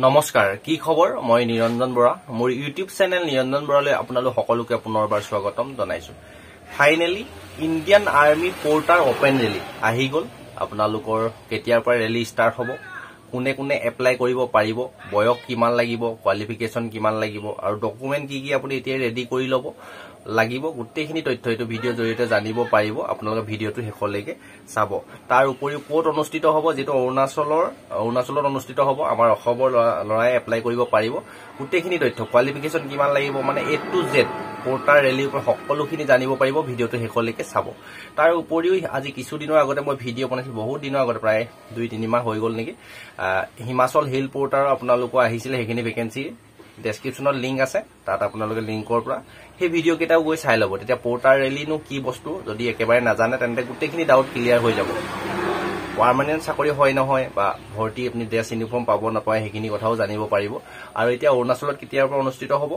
নমস্কাৰ কি খবৰ মই নিৰঞ্জন বৰা মোৰ ইউটিউব চেনেল নিৰঞ্জন বৰালৈ আপোনালোক সকলোকে পুনৰবাৰ স্বাগতম জনাইছো finally Indian army porter open rally আহি গল আপোনালোকৰ কেতিয়াৰ পৰা ৰেলী ষ্টাৰ্ট হ'ব কোনে কোনে এপ্লাই কৰিব পাৰিব বয়স কিমান লাগিব কোৱালিফিকেশন কিমান লাগিব আৰু ডকুমেন্ট কি আপুনি এতিয়া ৰেডি কৰি লব লাগিব গুটেইখিনি তথ্য এটো ভিডিও জৰিয়তে জানিব পাৰিব আপোনালোকে ভিডিওটো হেকলৈকে চাব তাৰ উপৰিও কোট অনুষ্ঠিত হ'ব যেটো অৰুণাচলৰ অনুষ্ঠিত হ'ব আমাৰ অসমৰ লৰাই এপ্লাই কৰিব পাৰিব গুটেইখিনি তথ্য কোৱালিফিকেশন কিমান লাগিব মানে A to Z পোৰ্টাৰ ৰেলীৰ পৰা সকলোখিনি জানিব পাৰিব ভিডিওটো হেকলৈকে চাব তাৰ উপৰিও আজি কিছু দিনৰ আগতে মই ভিডিও বনাইছিল বহুত দিনৰ আগতে প্ৰায় 2-3 মাহ হৈ গল নেকি হিমাচল হিল পোৰ্টাৰ আপোনালোক আহিছিল হেখিনি ভ্যাকেন্সি ডেসক্ৰিপচনত লিংক আছে তাত আপোনালোকে লিংকৰ পৰা সেই ভিডিও কেটাও গৈ চাই লব তেতিয়া পোৰ্টাৰ ৰেলী নো কি বস্তু যদি একেবাৰে নাজানে তেন্তে গুটেইখিনি ডাউট ক্লিয়াৰ হৈ যাব পাৰ্মানেন্ট চাকৰি হয় নহয় বা ভৰ্তি আপুনি ড্ৰেছ ইউনিফৰ্ম পাব নাপায় হেখিনি কথাও জানিব পাৰিব আৰু এতিয়া অৰুণাচলত কেতিয়াৰ পৰা অনুষ্ঠিত হ'ব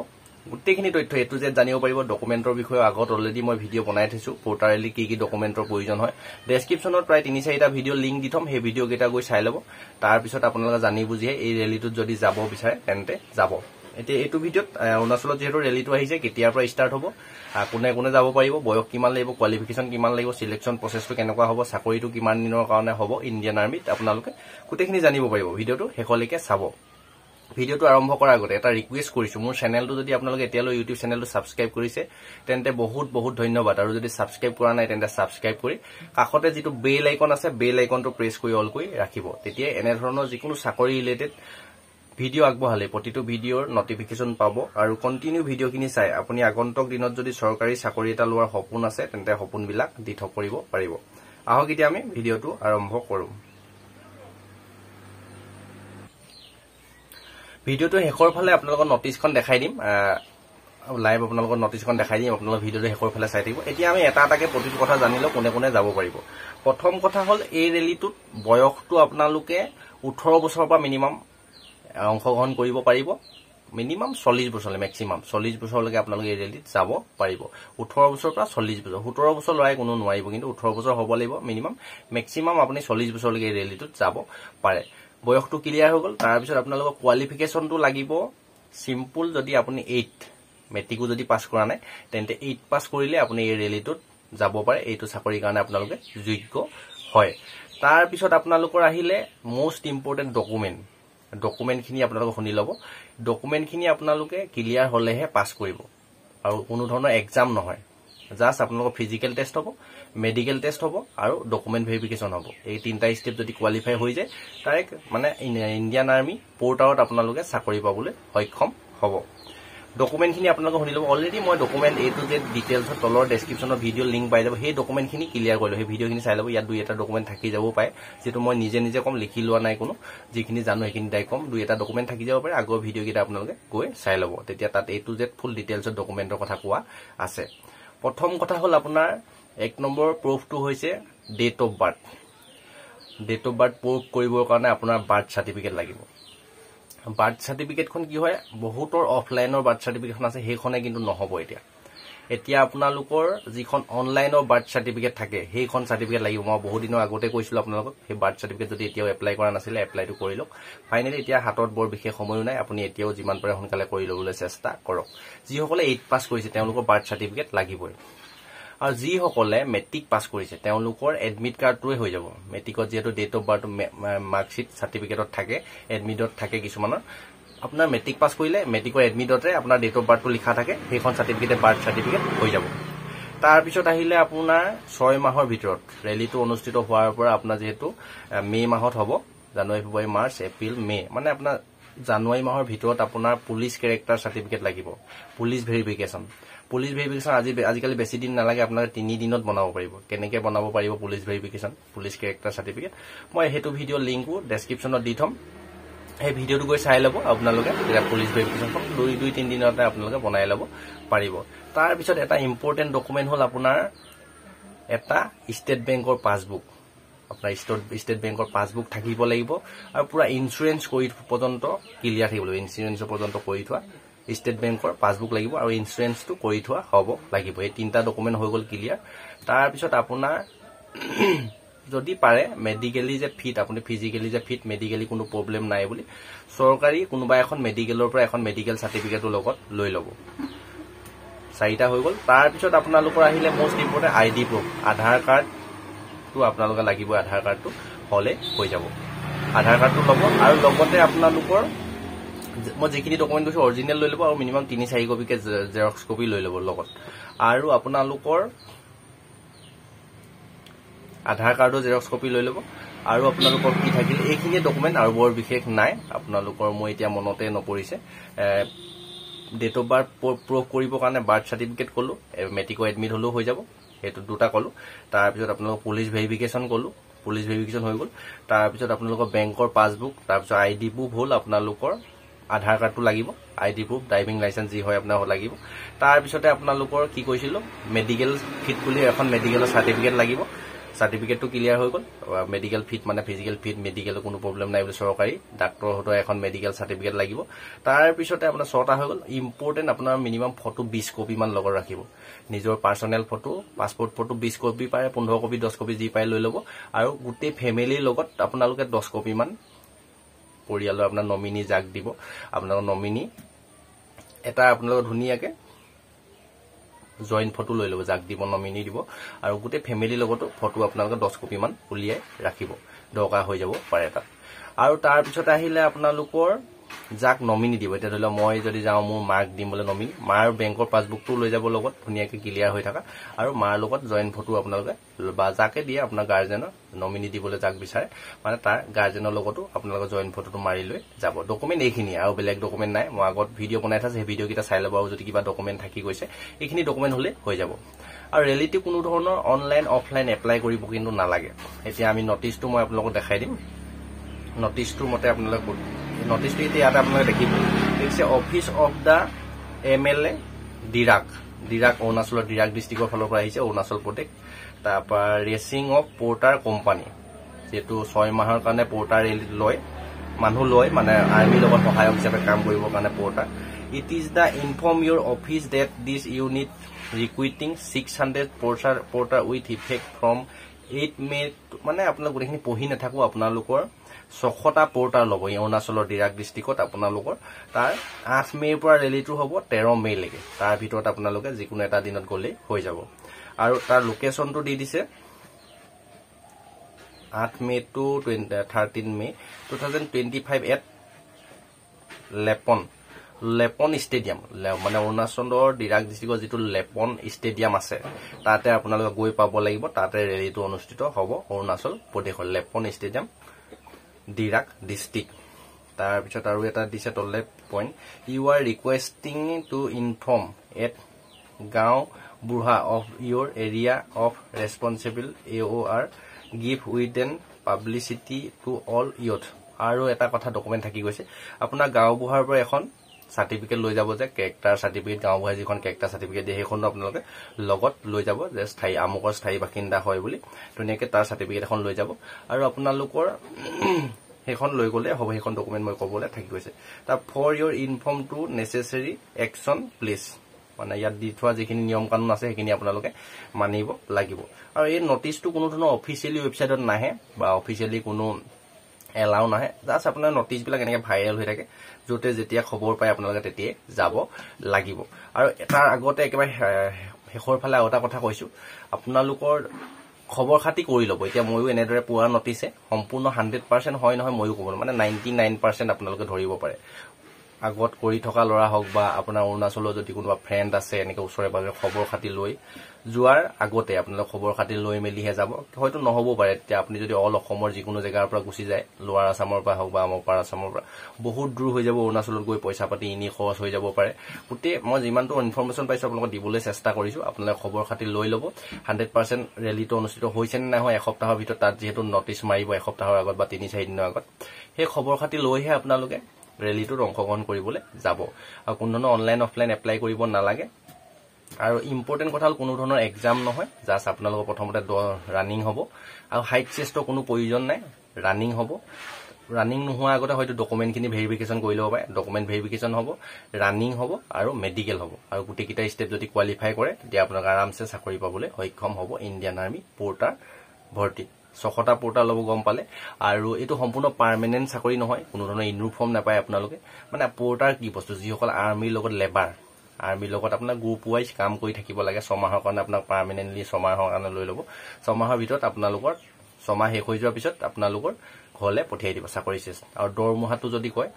গুটেইখিনি তথ্য এটো যে জানিব পাৰিব ডকুমেন্টৰ বিষয়ে আগত অলৰেডি মই ভিডিও বনাই থৈছো পোৰ্টাৰ ৰেলী কি ডকুমেন্টৰ প্ৰয়োজন হয় ডেসক্ৰিপচনত প্ৰায় 3-4টা ভিডিও লিংক দি থম সেই ভিডিও কেটা গৈ চাই লব তাৰ পিছত আপোনালোকে জানি বুজিয়ে এই ৰেলীটোত যদি যাব বিচাৰে তেন্তে যাব এতিয়া এটো ভিডিওত অৰুণাচলত যেটো ৰেলীটো আহিছে কেতিয়াৰ পৰা ষ্টাৰ্ট হ'ব কোনে কোনে যাব পাৰিব বয়স কিমান লাগিব কোৱালিফিকেশন কিমান লাগিব সিলেকশন প্ৰসেছটো কেনেকুৱা হ'ব চাকৰিটো কিমান দিনৰ কাৰণে হ'ব ইণ্ডিয়ান আৰ্মিত আপোনালোকে গুটেইখিনি জানিব পাৰিব ভিডিওটো হেকলৈকে চাব ভিডিওটো আৰম্ভ কৰাৰ আগতে এটা ৰিকুৱেষ্ট কৰিছো মোৰ চেনেলটো যদি আপোনালোকে এতিয়ালৈ ইউটিউব চেনেলটো সাবস্ক্ৰাইব কৰিছে তেন্তে বহুত ধন্যবাদ আৰু যদি সাবস্ক্ৰাইব কৰা নাই তেন্তে সাবস্ক্ৰাইব কৰি কাষতে যেটো বেল আইকন আছে বেল আইকনটো প্ৰেছ কৰি অল কৰি ৰাখিব তেতিয়া এনে ধৰণৰ যিকোনো চাকৰি ৰিলেটেড ভিডিও আগবঢ়ালে প্ৰতিটো ভিডিওৰ নটিফিকেশন পাব আৰু কন্টিনিউ ভিডিওখিনি চাই আপুনি আগন্তুক দিনত যদি চৰকাৰী চাকৰি এটা লোৱাৰ সপোন আছে তেন্তে সপোনবিলাক দিঠক কৰিব পাৰিব আহক এতিয়া আমি ভিডিওটো আৰম্ভ কৰো ভিডিওটো হেকৰ ফালে আপোনালোকৰ নটিছখন দেখাই দিম লাইভ আপোনালোকৰ নটিছখন দেখাই দিম আপোনালোকৰ ভিডিওটো হেকৰ ফালে চাই থাকিব এতিয়া আমি এটা এটাকে প্ৰতিটো কথা জানিলো কোনে কোনে যাব পাৰিব প্ৰথম কথা হল এই ৰেলীটোত বয়সটো আপোনালোকে 18 বছৰৰ পৰা মিনিমাম অংশগ্ৰহণ কৰিব পাৰিব মিনিমাম 40 বছৰলৈ ম্যাক্সিমাম 40 বছৰলৈকে আপোনালোকে এই ৰেলীত যাব পাৰিব 18 বছৰৰ পৰা 40 বছৰ 17 বছৰ লৰাই কোনো নোৱাৰিব কিন্তু 18 বছৰ হ'ব লাগিব মিনিমাম ম্যাক্সিমাম আপুনি 40 বছৰলৈকে এই ৰেলীটোত যাব পাৰে বয়সটো ক্লিয়াৰ হৈ গল তাৰ পিছত আপোনালোকৰ কোৱালিফিকেশনটো লাগিব সিম্পল যদি আপুনি 8 মেট্ৰিকো যদি পাস কৰা নাই তেন্তে 8 পাস কৰিলে আপুনি এই ৰেলীটোত যাব পাৰে এইটো চাকৰিৰ কাৰণে আপোনালোকে যোগ্য হয় তাৰ পিছত আপোনালোকৰ আহিলে মোস্ট ইম্পৰ্টেন্ট ডকুমেন্ট খিনি আপোনালোকে শুনি লব ডকুমেন্ট খিনি আপোনালোকে ক্লিয়াৰ হলেহে পাস কৰিব আৰু কোনো ধৰণৰ এক্সাম নহয় জাস্ট আপোনালোকৰ ফিজিক্যাল টেষ্ট হ'ব মেডিকেল টেষ্ট হ'ব আৰু ডকুমেন্ট ভেৰিফিকেশন হ'ব এই তিনটা স্টেপ যদি কোৱালিফাই হৈ যায় ডাইৰেক্ট মানে ইণ্ডিয়ান আৰ্মি পোৰ্টাৰত আপোনালোকে চাকৰি পাবলৈ সক্ষম হ'ব ডকুমেন্ট খিনি আপোনালোকে শুনি লব অলৰেডি মই ডকুমেন্ট A to Z ডিটেইলছত তলৰ ডেসক্ৰিপচনৰ ভিডিও লিংক পাই যাব সেই ডকুমেন্ট খিনি ক্লিয়াৰ কৰিলো সেই ভিডিওখিনি চাই লব ইয়াত দুই এটা ডকুমেন্ট থাকি যাব পাৰে যেটো মই নিজে কম লিখি লোৱা নাই কোনো যিখিনি জানো সেইখিনি দাই কম দুই এটা ডকুমেন্ট থাকি যাব পাৰে আগৰ ভিডিও কিটা আপোনালোকে গৈ চাই লব তেতিয়া তাত A to Z ফুল ডিটেইলছত ডকুমেন্টৰ কথা কোৱা আছে প্ৰথম কথা হল আপোনাৰ এক নম্বৰ প্ৰুফটো হৈছে ডেট অফ বাৰ্থ প্ৰুফ কৰিবৰ কাৰণে আপোনাৰ বাৰ্থ সাৰ্টিফিকেট লাগিব বাৰ্থ সাৰ্টিফিকেটখন কি হয় বহুতৰ অফলাইনৰ বাৰ্থ সাৰ্টিফিকেটখন আছে হেখনে কিন্তু নহব এতিয়া আপোনালোকৰ যিখন অনলাইনৰ বাৰ্থ সাৰ্টিফিকেট থাকে হেখন সাৰ্টিফিকেট লাগিব মই বহুত দিনৰ আগতে কৈছিল আপোনালোকক সেই বাৰ্থ সাৰ্টিফিকেট যদি এতিয়াও এপ্লাই কৰা নাছিলে এপ্লাইটো কৰি লওক ফাইনালি এতিয়া হাতত বৰ বিশেষ সময় নাই আপুনি এতিয়াও যিমান পাৰে সোনকালে কৰি লবলৈ চেষ্টা কৰক যিসকলে 8 পাস কৰিছে তেওঁলোকৰ বাৰ্থ সাৰ্টিফিকেট লাগিবই আৰু যিসকলে মেট্ৰিক পাস কৰিছে তেওঁলোকৰ এডমিট কাৰ্ডটোৱে হৈ যাব মেট্ৰিকত যেটো ডেট অফ বাৰ্থ মাৰ্কশিট সাৰ্টিফিকেটত থাকে এডমিটত থাকে কিছুমানৰ আপোনাৰ মেট্ৰিক পাস কৰিলে মেট্ৰিকৰ এডমিটতে আপোনাৰ ডেট অফ বাৰ্থটো লিখা থাকে সেইখন সাৰ্টিফিকেটে বাৰ্থ সাৰ্টিফিকেট হৈ যাব তাৰ পিছত আহিলে আপোনাৰ 6 মাহৰ ভিতৰত ৰেলীটো অনুষ্ঠিত হোৱাৰ পৰা আপোনাৰ যেহেতু মে মাহত হ'ব জানুৱাৰী ফেব্ৰুৱাৰী মাৰ্চ এপ্ৰিল মে মানে আপোনাৰ জানুৱাৰী মাহৰ ভিতৰত আপোনাৰ পুলিশ ক্যাৰেক্টাৰ সাৰ্টিফিকেট লাগিব পুলিশ ভেৰিফিকেশন আজিকালি বেছি দিন নালাগে আপোনাক 3 দিনত বনাব পাৰিব কেনেকৈ বনাব পাৰিব police verification police character certificate মই হেতু ভিডিও লিংকও ডেসক্ৰিপচনত দি থম এই ভিডিওটো গৈ চাই লব আপোনালোকে এটা পুলিশ ভেৰিফিকেশনখন 2-3 দিনতে আপোনালোকে বনাই লব পাৰিব তাৰ পিছত এটা ইম্পৰ্টেন্ট ডকুমেন্ট হল আপোনাৰ এটা ষ্টেট বেংকৰ পাছবুক আপোনাৰ ষ্টেট বেংকৰ পাছবুক থাকিব লাগিব আৰু পুৰা ইনস্যুৰেন্স কৰি পৰ্যন্ত ক্লিয়াৰ থাকিব লাগিব ইনস্যুৰেন্সৰ পৰ্যন্ত কৰি থোৱা ষ্টেট বেংকৰ পাছবুক লাগিব আৰু ইনস্যুৰেন্সটো কৰি থোৱা হ'ব লাগিব এই তিনটা ডকুমেন্ট হৈ গল ক্লিয়াৰ তাৰ পিছত আপোনাৰ যদি পাৰে মেডিকেলি যে ফিট আপুনি ফিজিক্যালি যে ফিট মেডিকেলি কোনো প্ৰবলেম নাই বুলি চৰকাৰী কোনোবা এখন মেডিকেলৰ পৰা এখন মেডিকেল সাৰ্টিফিকেটৰ লগত লৈ ল'ব 4টা হৈ গ'ল তাৰ পিছত আপোনালোকৰ আহিলে মোস্ট ইম্পৰ্টেন্ট আইডি প্ৰুফ আধাৰ কাৰ্ডটো আপোনালোকে লাগিব আধাৰ কাৰ্ডটো হলে হৈ যাব আধাৰ কাৰ্ডটো ল'ব আৰু লগতে আপোনালোকৰ মই যিখিনি ডকুমেন্ট কৈছো অৰিজিনেল লৈ ল'ব আৰু মিনিমাম 3-4 কপিকে জেৰক্স কপি লৈ ল'ব লগত আৰু আপোনালোকৰ আধাৰ কাৰ্ডৰ জেৰক্স কপি লৈ ল'ব আৰু আপোনালোকৰ কি থাকিল এইখিনি ডকুমেন্ট আৰু বৰ বিশেষ নাই আপোনালোকৰ মই এতিয়া মনতে নপৰিছে ডেট অফ বাৰ্থ প্ৰুফ কৰিবৰ কাৰণে বাৰ্থ সাৰ্টিফিকেট কলো মেট্ৰিকো এডমিট হলো হৈ যাব হেতু দুটা কলো তাৰ পিছত আপোনালোকৰ পুলিশ ভেৰিফিকেশন কলো পুলিশ ভেৰিফিকেশন হৈ গ'ল তাৰ পিছত আপোনালোকৰ বেংকৰ পাছবুক তাৰ পিছত আইডি প্ৰুফ হ'ল আপোনালোকৰ আধাৰ কাৰ্ডটো লাগিব আইডি প্ৰুফ ড্ৰাইভিং লাইসেন্স যি হয় আপোনাৰ লাগিব তাৰ পিছতে আপোনালোকৰ কি কৈছিল মেডিকেল ফিট বুলি এখন মেডিকেলৰ সাৰ্টিফিকেট লাগিব সাৰ্টিফিকেটটো ক্লিয়াৰ হৈ গ'ল মেডিকেল ফিট মানে ফিজিক্যাল ফিট মেডিকেলৰ কোনো প্ৰবলেম নাই বুলি চৰকাৰী ডাক্তৰ হতৰ এখন মেডিকেল সাৰ্টিফিকেট লাগিব তাৰ পিছতে আপোনাৰ 6টা হৈ গ'ল ইম্পৰ্টেন্ট আপোনাৰ মিনিমাম ফটো 20 কপি মান লগত ৰাখিব নিজৰ personnel photo passport photo 20 copy পাৰে 15 কপি 10 কপি যি পাই লৈ ল'ব আৰু গোটেই ফ্যামিলিৰ লগত আপোনালোকে 10 কপি মান পৰিয়ালৰ আপোনাৰ নমিনি যাক দিব আপোনালোকৰ নমিনি এটা আপোনালোকৰ ধুনিয়াকে জয়েন্ট ফটো লৈ ল'ব যাক দিব নমিনি দিব আৰু গোটেই ফ্যামিলিৰ লগতো ফটো আপোনালোকে 10 কপি মান উলিয়াই ৰাখিব দৰকাৰ হৈ যাব পাৰে তাত আৰু তাৰ পিছত আহিলে আপোনালোকৰ যাক নমিনি দিব এটা ধৰিলে মই যদি যাও মোৰ মাৰ্ক দিম বলে নমিনি মাৰ বেংকৰ পাছবুকটো লৈ যাব লগত ধুনিয়াকে ক্লিয়াৰ হৈ থাকা আৰু মাৰ লগত জয়েন্ট ফটো আপোনালোকে বা যাকে দিয়ে আপোনাৰ গাৰ্জেনৰ নমিনি দিবলৈ যাক বিচাৰে মানে তাৰ গাৰ্জেনৰ লগতো আপোনালোকৰ জয়েন্ট ফটোটো মাৰি লৈ যাব ডকুমেন্ট এইখিনি আৰু বেলেগ ডকুমেন্ট নাই মই আগত ভিডিঅ' বনাই থাছে ভিডিঅ' কিটা চাই ল'ব আৰু যদি কিবা ডকুমেন্ট থাকি গৈছে এইখিনি ডকুমেন্ট হলে হৈ যাব আৰু ৰিয়েলিটি কোনো ধৰণৰ অনলাইন অফলাইন এপ্লাই কৰিব কিন্তু নালাগে এতিয়া আমি নটিচটো মই আপোনালোকক দেখাই দিম নটিচটো মতে আপোনালোকে নটিচটো এতিয়া আপোনালোকে দেখিব দেখছে office of the MLA Dirak অৰুণাচলৰ ডিৰাক ডিস্ট্ৰিক্টৰ ফালৰ পৰা আহিছে অৰুণাচল প্ৰদেশ তাৰপৰা ৰেচিং অফ পোৰ্টাৰ কোম্পানী যেটো 6 মাহৰ কাৰণে পোৰ্টাৰ লয় মানুহ লয় মানে আৰ্মিৰ লগত সহায়ক হিচাপে কাম কৰিবৰ কাৰণে porter it is the inform your office that this unit recruiting 600 porter with effect from 8 May মানে আপোনালোক গোটেইখিনি পঢ়ি নাথাকো আপোনালোকৰ 6টা পোৰ্টাৰ ল'ব অৰুণাচলৰ ডিৰাক ডিস্ট্ৰিক্টত আপোনালোকৰ তাৰ 8 মেৰ পৰা ৰেলীটো হ'ব 13 মে লৈকে তাৰ ভিতৰত আপোনালোকে যিকোনো এটা দিনত গলে হৈ যাব আৰু তাৰ লোকেশনটো দি দিছে 8 মে টু 13 মে 2025 এট লেপন ষ্টেডিয়াম মানে অৰুণাচলৰ ডিৰাক ডিস্ট্ৰিক্টৰ যিটো লেপন ষ্টেডিয়াম আছে তাতে আপোনালোকে গৈ পাব লাগিব তাতে ৰেলীটো অনুষ্ঠিত হ'ব অৰুণাচল প্ৰদেশৰ লেপন ষ্টেডিয়াম ডিৰাক ডিস্ট্ৰিক্ট তাৰ পিছত আৰু এটা দিছে তলে point you are requesting to inform at গাঁও বুঢ়া of your area of responsible AOR give with an publicity to all youth আৰু এটা কথা ডকুমেন্ট থাকি গৈছে আপোনাৰ গাঁও বুঢ়াৰ পৰা এখন সাৰ্টিফিকেট লৈ যাব যে কেৰেক্টাৰ সাৰ্টিফিকেট গাঁও বুঢ়াই যিখন কেৰেক্টাৰ সাৰ্টিফিকেট দিয়ে সেইখন আপোনালোকে লগত লৈ যাব যে স্থায়ী আমুকৰ স্থায়ী বাসিন্দা হয় বুলি ধুনীয়াকে তাৰ সাৰ্টিফিকেট এখন লৈ যাব আৰু আপোনালোকৰ সেইখন লৈ গলে হ'ব সেইখন ডকুমেন্ট মই ক'বলৈ থাকি গৈছে তা for your inform to necessary action please মানে ইয়াত দি থোৱা যিখিনি নিয়ম কানুন আছে সেইখিনি আপোনালোকে মানিব লাগিব আৰু এই নটিচটো কোনো ধৰণৰ অফিচিয়েলি ৱেবছাইটত নাহে বা অফিচিয়েলি কোনো এলাউ নাহে জাস্ট আপোনাৰ নটিচ বিলাক এনেকে ভাইৰেল হৈ থাকে যতে যেতিয়া খবৰ পায় আপোনালোকে তেতিয়াই যাব লাগিব আৰু তাৰ আগতে একেবাৰে শেষৰ ফালে আৰু এটা কথা কৈছো আপোনালোকৰ খবৰ খাতি কৰি ল'ব এতিয়া ময়ো এনেদৰে পুৰা নটিছে সম্পূৰ্ণ 100% হয় নহয় ময়ো ক'ব মানে 99% আপোনালোকে ধৰিব পাৰে আগত কৰি থকা লৰা হওক বা আপোনাৰ অৰুণাচলৰ যদি কোনোবা ফ্ৰেণ্ড আছে এনেকে ওচৰে পাজৰে খবৰ খাতি লৈ যোৱাৰ আগতে আপোনালোক খবৰ খাতি লৈ মেলিহে যাব হয়তো নহব পাৰে তেতিয়া আপুনি যদি অল অসমৰ যিকোনো জেগাৰ পৰা গুচি যায় লোৱাৰ আসামৰ পৰা হওক বা আমাৰ আসামৰ পৰা বহুত দূৰ হৈ যাব অৰুণাচলত গৈ পইচা পাতি ইনি খৰচ হৈ যাব পাৰে গোটেই মই যিমানটো ইনফৰমেশন পাইছো আপোনালোকক দিবলৈ চেষ্টা কৰিছো আপোনালোকে খবৰ খাতি লৈ ল'ব 100% ৰেলীটো অনুষ্ঠিত হৈছে নে নহয় এসপ্তাহৰ ভিতৰত তাত যেহেতু নটিচ মাৰিব এসপ্তাহৰ আগত বা 3-4 দিনৰ আগত সেই খবৰ খাতি লৈহে আপোনালোকে ৰেলীটোত অংশগ্ৰহণ কৰিবলৈ যাব আৰু কোনো ধৰণৰ অনলাইন অফলাইন এপ্লাই কৰিব নালাগে আৰু ইম্পৰ্টেন্ট কথা কোনো ধৰণৰ এক্সাম নহয় জাস্ট আপোনালোকৰ প্ৰথমতে ৰানিং হ'ব আৰু হাইট টেষ্টৰ কোনো প্ৰয়োজন নাই ৰানিং হ'ব ৰানিং নোহোৱা আগতে হয়তো ডকুমেন্টখিনি ভেৰিফিকেশন কৰি ল'ব পাৰে ডকুমেন্ট ভেৰিফিকেশন হ'ব ৰানিং হ'ব আৰু মেডিকেল হ'ব আৰু গোটেই কিটা ষ্টেপ যদি কোৱালিফাই কৰে তেতিয়া আপোনাক আৰামছে চাকৰি পাবলৈ সক্ষম হ'ব ইণ্ডিয়ান আৰ্মি পোৰ্টাৰ ভৰ্তি 6টা পোৰ্টাৰ ল'ব গম পালে আৰু এইটো সম্পূৰ্ণ পাৰ্মানেন্ট চাকৰি নহয় কোনো ধৰণৰ ইউনিফৰ্ম নাপায় আপোনালোকে মানে পোৰ্টাৰ কি বস্তু যিসকল আৰ্মিৰ লগত লেবাৰ আৰ্মিৰ লগত আপোনাৰ গ্ৰুপ ৱাইজ কাম কৰি থাকিব লাগে 6 মাহৰ কাৰণে আপোনাক পাৰ্মানেন্টলি 6 মাহৰ কাৰণে লৈ ল'ব 6 মাহৰ ভিতৰত আপোনালোকৰ 6 মাহ শেষ হৈ যোৱাৰ পিছত আপোনালোকৰ ঘৰলে পঠিয়াই দিব চাকৰি শেষ আৰু দৰমহাটো যদি কয়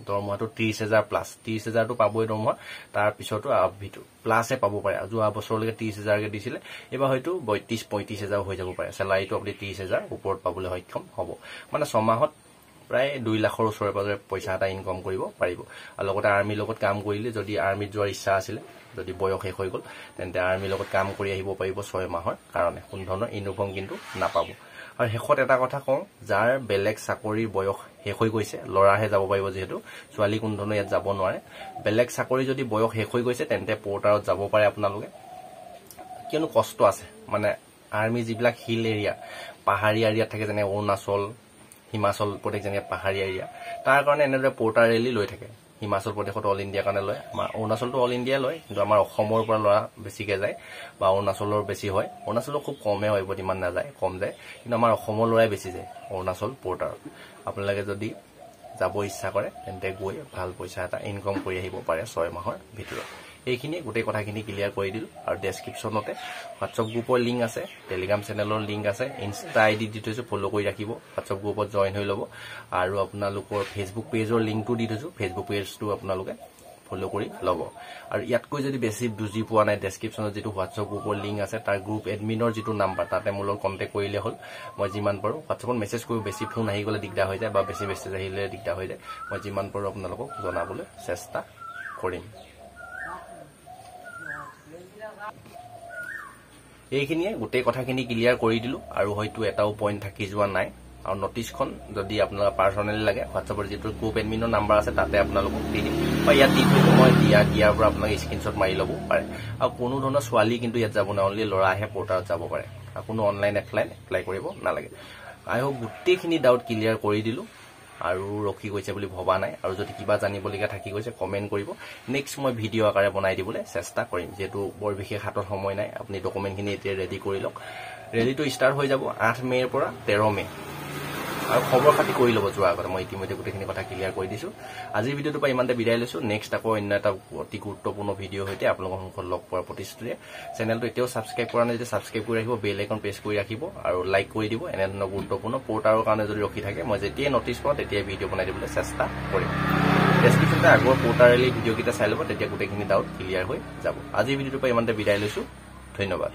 দৰমহাটো 30,000 প্লাস 30,000 টো পাবই দৰমহা তাৰ পিছতো ভিতৰ প্লাসে পাব পাৰে যোৱা বছৰলৈকে 30,000 কে দিছিলে এবাৰ হয়তো 32-35,000 হৈ যাব পাৰে স্যালাৰিটো আপুনি 30,000 ওপৰত পাবলৈ সক্ষম হ'ব মানে 6 মাহত প্ৰায় 2 লাখৰ ওচৰে পাজৰে পইচা এটা ইনকাম কৰিব পাৰিব আৰু লগতে আৰ্মিৰ লগত কাম কৰিলে যদি আৰ্মিত যোৱাৰ ইচ্ছা আছিল যদি বয়স শেষ হৈ গল তেন্তে আৰ্মিৰ লগত কাম কৰি আহিব পাৰিব 6 মাহৰ কাৰণে কোনো ধৰণৰ ইনফৰ্ম কিন্তু নাপাব আৰু শেষত এটা কথা কওঁ যাৰ বেলেগ চাকৰিৰ বয়স শেষ হৈ গৈছে লৰাহে যাব পাৰিব যেহেতু ছোৱালী কোনো ধৰণৰ ইয়াত যাব নোৱাৰে বেলেগ চাকৰি যদি বয়স শেষ হৈ গৈছে তেন্তে পোৰ্টাৰত যাব পাৰে আপোনালোকে কিয়নো কষ্ট আছে মানে আৰ্মি যিবিলাক হিল এৰিয়া পাহাৰীয়া এৰিয়া থাকে যেনে অৰুণাচল হিমাচল প্ৰদেশ যেনে পাহাৰীয়া এৰিয়া তাৰ কাৰণে এনেদৰে পোৰ্টাৰ ৰেলি লৈ থাকে হিমাচল প্ৰদেশত অল ইণ্ডিয়া কাৰণে লয় আমাৰ অৰুণাচলটো অল ইণ্ডিয়া লয় কিন্তু আমাৰ অসমৰ পৰা লৰা বেছিকে যায় বা অৰুণাচলৰ বেছি হয় অৰুণাচলৰ খুব কমে হয় বহুত ইমান নাযায় কম যায় কিন্তু আমাৰ অসমৰ লৰাই বেছি যায় অৰুণাচল পোৰ্টাৰ আপোনালোকে যদি যাব ইচ্ছা কৰে তেন্তে গৈ ভাল পইচা এটা ইনকাম কৰি আহিব পাৰে 6 মাহৰ ভিতৰত এইখিনি গোটেই কথাখিনি ক্লিয়াৰ কৰি দিলো আৰু ডেসক্ৰিপচনতে WhatsApp গ্ৰুপৰ লিংক আছে টেলিগ্ৰাম চেনেলৰ লিংক আছে ইনষ্টা আইডি দি থৈছো ফলো কৰি ৰাখিব WhatsApp গ্ৰুপত জয়েন হৈ ল'ব আৰু আপোনালোকৰ ফেসবুক পেজৰ লিংকটো দি থৈছো ফেসবুক পেজটো আপোনালোকে ফলো কৰি ল'ব আৰু ইয়াতকৈ যদি বেছি বুজি পোৱা নাই ডেসক্ৰিপচনত যেটো WhatsApp গ্ৰুপৰ লিংক আছে তাৰ গ্ৰুপ এডমিনৰ যেটো নাম্বাৰ তাতে মোৰ লগত কন্টাক্ট কৰিলে হ'ল মই যিমান পাৰো WhatsAppত মেছেজ কৰি বেছি ফোন আহি গলে দিগদাৰ হৈ যায় বা বেছি মেছেজ আহিলে দিগদাৰ হৈ যায় মই যিমান পাৰো আপোনালোকক জনাবলৈ চেষ্টা কৰিম এইখিনিয়ে গোটেই কথাখিনি ক্লিয়াৰ কৰি দিলো আৰু হয়তো এটাও পইণ্ট থাকি যোৱা নাই আৰু নটিছখন যদি আপোনালোক পাৰ্সোনালি লাগে WhatsAppৰ যেটো গ্ৰুপ এডমিনৰ নাম্বাৰ আছে তাতে আপোনালোকক দি দিম বা ইয়াত দি থৈছো মই দিয়াৰ পৰা আপোনালোকে স্ক্ৰিনশ্বট মাৰি ল'ব পাৰে আৰু কোনো ধৰণৰ ছোৱালী কিন্তু ইয়াত যাব না অনলি লৰাহে পোৰ্টাৰত যাব পাৰে আৰু কোনো অনলাইন এপ্লাই কৰিব নালাগে আই হোপ গোটেইখিনি ডাউট ক্লিয়াৰ কৰি দিলো আৰু ৰখি গৈছে বুলি ভবা নাই আৰু যদি কিবা জানিবলগীয়া থাকি গৈছে কমেন্ট কৰিব নেক্সট মই ভিডিও আকাৰে বনাই দিবলৈ চেষ্টা কৰিম যেটো বৰ বিশেষ হাতত সময় নাই আপুনি ডকুমেন্টখিনি এতিয়া ৰেডি কৰি লওক ৰেলিটো ষ্টাৰ্ট হৈ যাব 8 মেৰ পৰা 13 মে আৰু খবৰ খাতি কৰি ল'ব যোৱাৰ আগতে মই ইতিমধ্যে গোটেইখিনি কথা ক্লিয়াৰ কৰি দিছো আজিৰ ভিডিওটো পাই ইমানতে বিদায় লৈছো নেক্সট আকৌ অন্য এটা অতি গুৰুত্বপূৰ্ণ ভিডিও হৈতে আপোনালোকৰ সন্মুখত লগ পোৱাৰ প্ৰতিশ্ৰুতিৰে চেনেলটো এতিয়াও সাবস্ক্ৰাইব কৰা নাই যদি সাবস্ক্ৰাইব কৰি ৰাখিব বেল আইকন প্ৰেছ কৰি ৰাখিব আৰু লাইক কৰি দিব এনে ধৰণৰ গুৰুত্বপূৰ্ণ পোৰ্টাৰৰ কাৰণে যদি ৰখি থাকে মই যেতিয়াই নটিছ পাওঁ তেতিয়াই ভিডিও বনাই দিবলৈ চেষ্টা কৰিম ডেসক্ৰিপচনতে আগৰ পোৰ্টাৰ ৰেলি ভিডিও কিটা চাই ল'ব তেতিয়া গোটেইখিনি ডাউট ক্লিয়াৰ হৈ যাব আজিৰ ভিডিওটো পাই ইমানতে বিদায় লৈছো ধন্যবাদ